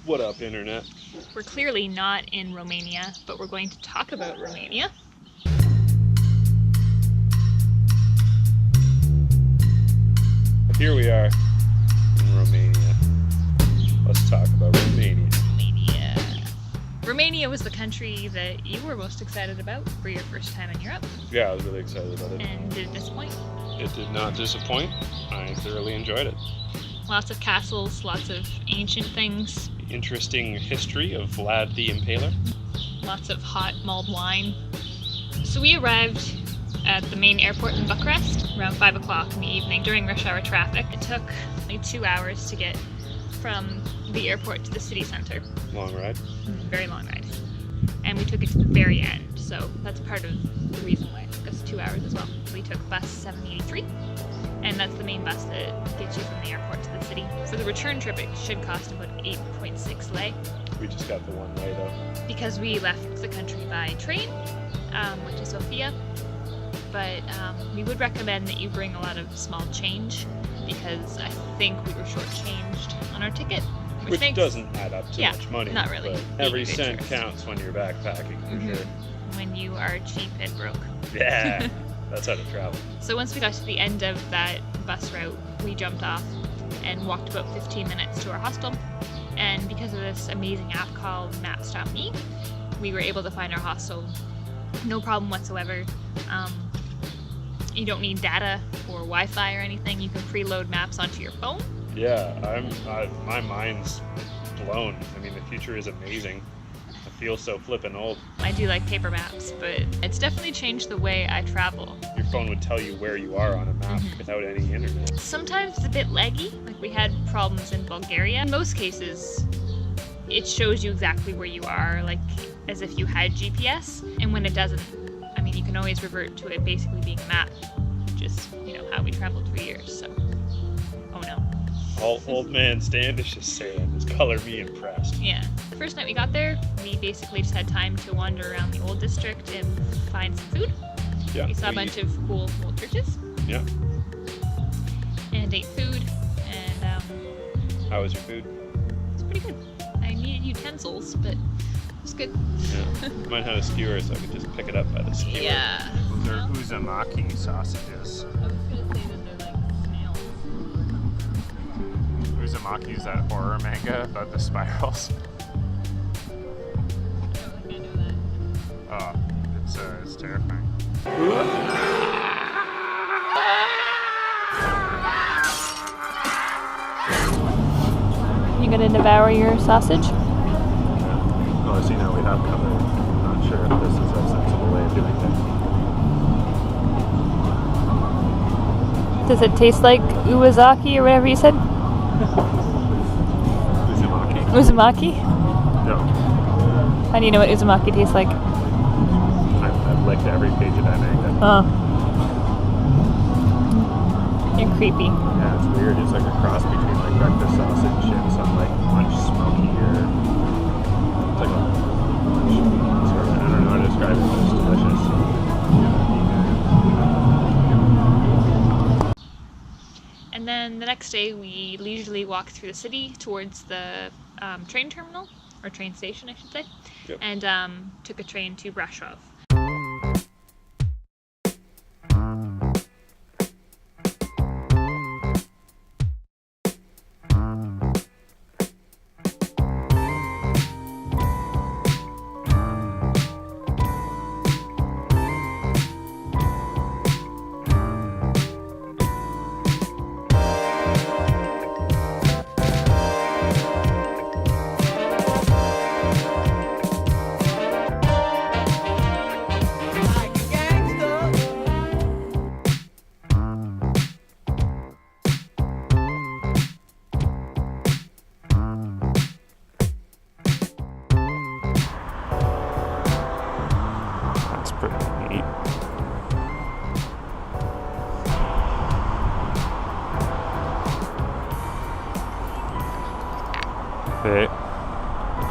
What up, Internet? We're clearly not in Romania, but we're going to talk about Romania. Here we are in Romania. Let's talk about Romania. Romania was the country that you were most excited about for your first time in Europe. Yeah, I was really excited about it. And did it disappoint? It did not disappoint. I thoroughly enjoyed it. Lots of castles, lots of ancient things. Interesting history of Vlad the Impaler. Lots of hot mulled wine. So we arrived at the main airport in Bucharest around 5 o'clock in the evening during rush hour traffic. It took like 2 hours to get from the airport to the city center. Long ride. Very long ride. And we took it to the very end, so that's part of the reason why it took us 2 hours as well. We took bus 783, and that's the main bus that gets you from the airport to the city. For the return trip, it should cost about 8.6 lei. We just got the one way though. Because we left the country by train, which is Sofia. But we would recommend that you bring a lot of small change, because I think we were shortchanged on our ticket. Which doesn't add up to much money. Not really. But every cent counts when you're backpacking, for sure. When you are cheap and broke. Yeah, that's how to travel. So once we got to the end of that bus route, we jumped off and walked about 15 minutes to our hostel. And because of this amazing app called Maps.me, we were able to find our hostel no problem whatsoever. You don't need data or Wi-Fi or anything. You can preload maps onto your phone. Yeah, my mind's blown. I mean, the future is amazing. I feel so flippin' old. I do like paper maps, but it's definitely changed the way I travel. Your phone would tell you where you are on a map without any internet. Sometimes it's a bit laggy. Like we had problems in Bulgaria. In most cases, it shows you exactly where you are, like as if you had GPS. And when it doesn't, I mean, you can always revert to it basically being a map, which is, how we traveled for years, so. Oh no. All old man Standish is saying is color me impressed. Yeah. The first night we got there, we basically just had time to wander around the old district and find some food. Yeah. We saw a bunch of cool old churches. Yeah. And ate food, and how was your food? It's pretty good. I needed utensils, but it was good. Yeah. Mine had a skewer, so I could just pick it up by the skewer. Yeah. Those are uzumaki sausages. I was gonna say that they're like snails. Uzumaki is that horror manga about the spirals. I know that. Oh, it's terrifying. You gonna devour your sausage? Well, as you know, we have covered. I'm not sure if this is a sensible way of doing things. Does it taste like uwazaki or whatever you said? Uzumaki? Uzumaki? No. How do you know what uzumaki tastes like? I've licked every page of that manga. Oh. You're creepy. Yeah, it's weird. It's like a cross between like breakfast sausage and some like lunch smoky or it's like a lunch sort of, I don't know how to describe it, but it's delicious. And then the next day we leisurely walked through the city towards the train terminal, or train station I should say, and took a train to Brasov.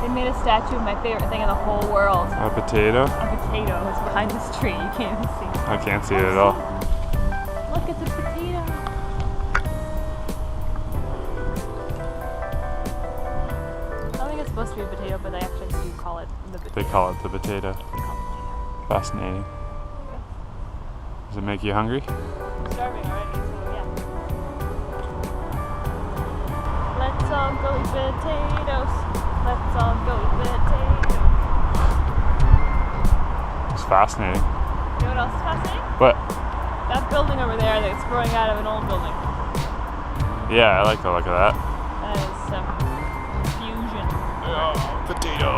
They made a statue of my favorite thing in the whole world. A potato? A potato. It's behind this tree. You can't even see it. I can't see it at all. Look at the potato. supposed to be a potato, but they actually do call it the potato. They call it the potato. They call it potato. Fascinating. Does it make you hungry? I'm starving already, so yeah. Let's all go eat potatoes. Let's all go eat potatoes. It's fascinating. You know what else is fascinating? What? That building over there that's growing out of an old building. Yeah, I like the look of that. That is some fusion. Oh, potato.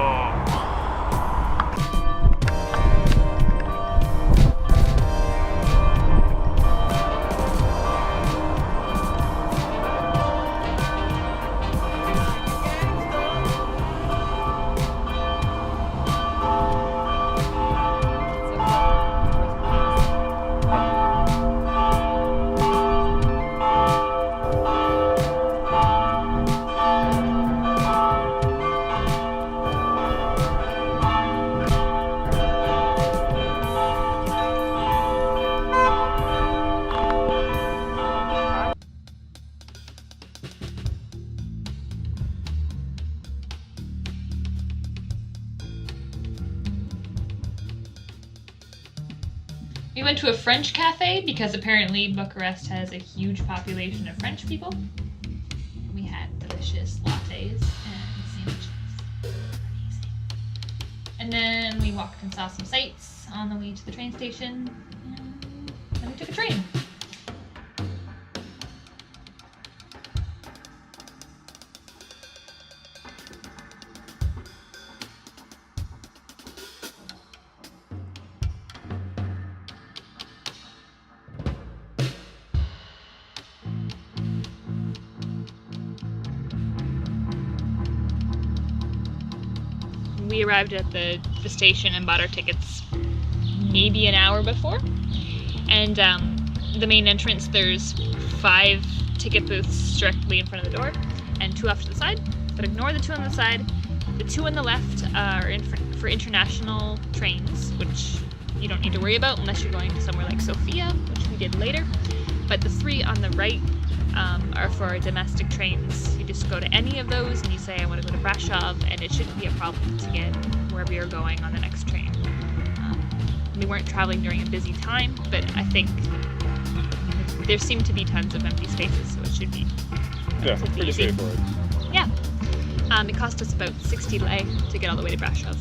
We went to a French cafe because apparently Bucharest has a huge population of French people. We had delicious lattes and sandwiches. Amazing. And then we walked and saw some sights on the way to the train station. And then we took a train. We arrived at the station and bought our tickets maybe an hour before. And the main entrance, there's 5 ticket booths directly in front of the door and 2 off to the side. But ignore the 2 on the side. The 2 on the left are for international trains, which you don't need to worry about unless you're going to somewhere like Sofia, which we did later. But the 3 on the right are for domestic trains. You just go to any of those and you say, I want to go to Brasov, and it shouldn't be a problem to get wherever you're going on the next train. We weren't traveling during a busy time, but I think there seemed to be tons of empty spaces, so it should be Pretty easy. straightforward. Yeah. It cost us about 60 lei to get all the way to Brasov.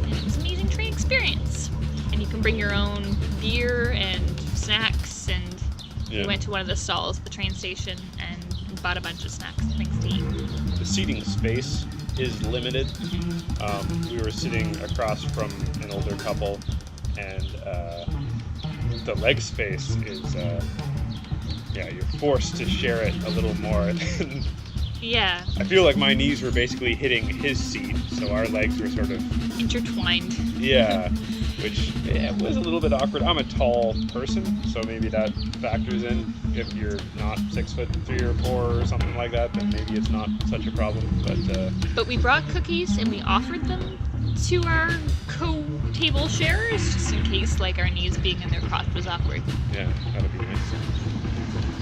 And it was an amazing train experience. And you can bring your own beer and snacks, and we went to one of the stalls at the train station and bought a bunch of snacks and things to eat. The seating space is limited. We were sitting across from an older couple, and the leg space is, you're forced to share it a little more. Yeah. I feel like my knees were basically hitting his seat, so our legs were sort of Intertwined. Yeah, which was a little bit awkward. I'm a tall person, so maybe that factors in. If you're not 6'3" or 4" or something like that, then maybe it's not such a problem. But we brought cookies and we offered them to our co-table sharers, just in case like our knees being in their crotch was awkward. Yeah, that would be nice.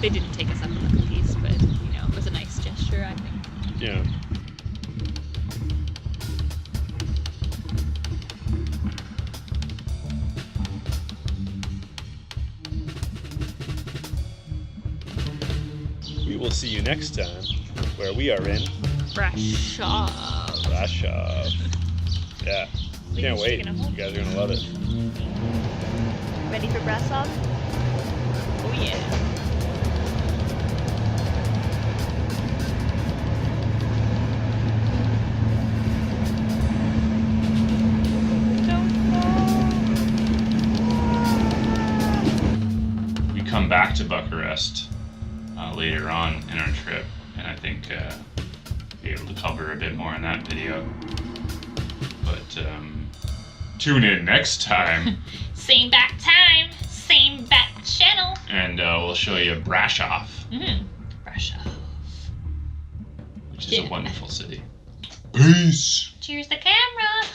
They didn't take us up on the cookies, but it was a nice gesture, I think. Yeah. We will see you next time, where we are in Brasov. Brasov. Yeah. Can't wait. You guys are gonna love it. Ready for Brasov? Oh yeah. We come back to Bucharest later on in our trip, and I think be able to cover a bit more in that video. But tune in next time. Same back time, same back channel. And we'll show you Brasov. Brasov. Which is a wonderful city. Peace. Cheers the camera.